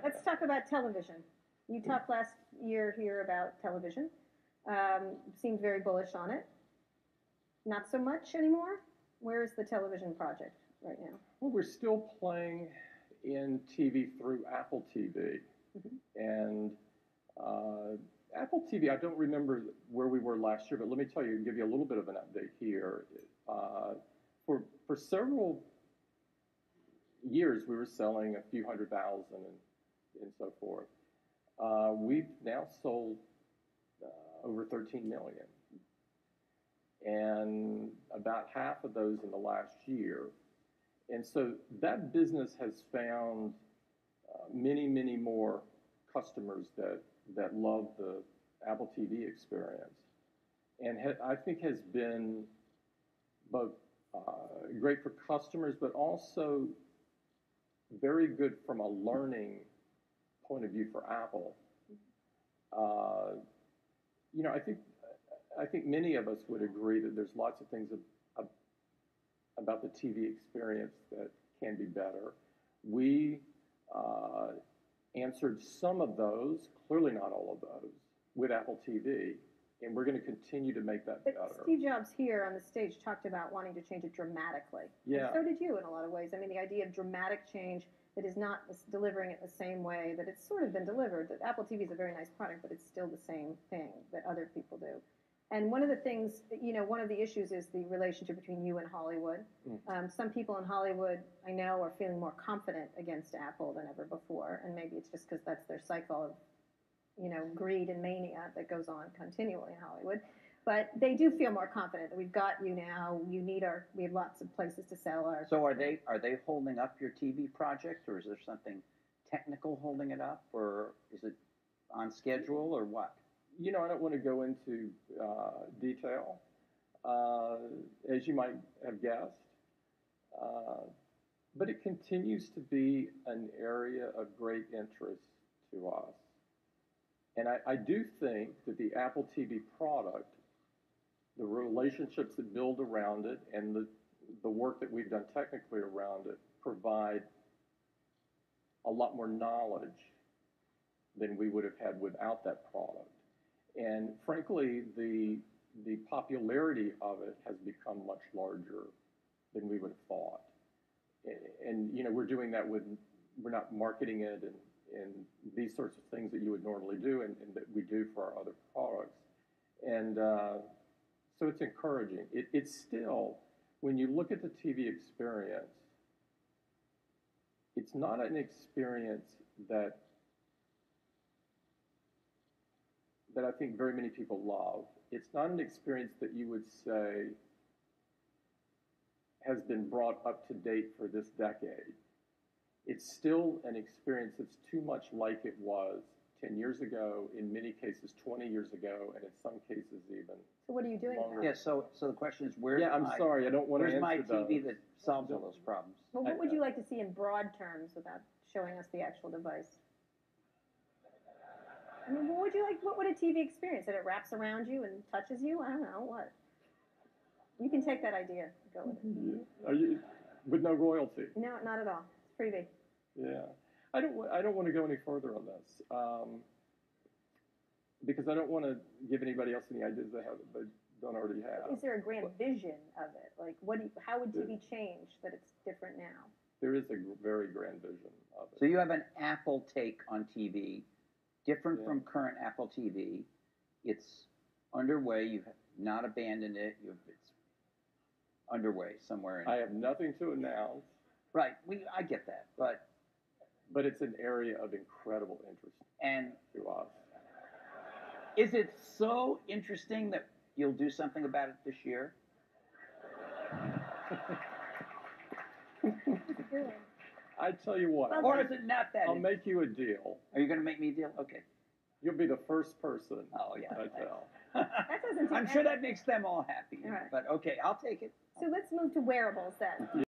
Let's talk about television. You talked last year here about television. Seemed very bullish on it. Not so much anymore. Where's the television project right now? Well, we're still playing in TV through Apple TV. And Apple TV, I don't remember where we were last year, but let me tell you, give you a little bit of an update here. For several years, we were selling a few 100,000 and so forth. We've now sold over 13 million. And about half of those in the last year. And so that business has found many, many more customers that love the Apple TV experience. And I think has been both great for customers, but also very good from a learning point of view for Apple. You know, I think many of us would agree that there's lots of things about the TV experience that can be better. We answered some of those, clearly not all of those, with Apple TV, and we're going to continue to make that better. Steve Jobs here on the stage talked about wanting to change it dramatically. Yeah. And so did you in a lot of ways. I mean, the idea of dramatic change that is not delivering it the same way that it's sort of been delivered. That Apple TV is a very nice product, but it's still the same thing that other people do. And one of the things, you know, one of the issues is the relationship between you and Hollywood. Some people in Hollywood, I know, are feeling more confident against Apple than ever before, and maybe it's just because that's their cycle of, you know, greed and mania that goes on continually in Hollywood. But they do feel more confident that we've got you now. We have lots of places to sell our. So are they holding up your TV project, or is there something technical holding it up, or is it on schedule, or what? You know, I don't want to go into detail, as you might have guessed, but it continues to be an area of great interest to us. And I do think that the Apple TV product, the relationships that build around it, and the work that we've done technically around it provide a lot more knowledge than we would have had without that product. And frankly, the popularity of it has become much larger than we would have thought. And you know, we're doing that we're not marketing it and these sorts of things that you would normally do and that we do for our other products. And so it's encouraging. It's still, when you look at the TV experience, it's not an experience that I think very many people love. It's not an experience that you would say has been brought up to date for this decade. It's still an experience that's too much like it was 10 years ago, in many cases 20 years ago, and in some cases even. So what are you doing longer. Yeah, so the question is, where's sorry, I don't want to answer my TV those. that solves all those problems? Well, what would you like to see in broad terms without showing us the actual device? I mean, what would a TV experience? That it wraps around you and touches you? I don't know, what? You can take that idea, go with it. Are you, with no royalty? No, not at all. It's freebie. Yeah. I don't want to go any further on this, because I don't want to give anybody else any ideas they don't already have. Is there a grand vision of it? Like, how would TV change that it's different now? There is a very grand vision of it. So you have an Apple take on TV, different from current Apple TV. It's underway. You've not abandoned it. It's underway somewhere. I have nothing to announce. Right. I get that, but it's an area of incredible interest to us. Is it so interesting that you'll do something about it this year? I tell you what. Or is it not that? I'll make you a deal. Are you going to make me a deal? Okay. You'll be the first person. Oh, yeah. I tell. That doesn't. I'm sure that makes them all happy. All right. But okay, I'll take it. So let's move to wearables then.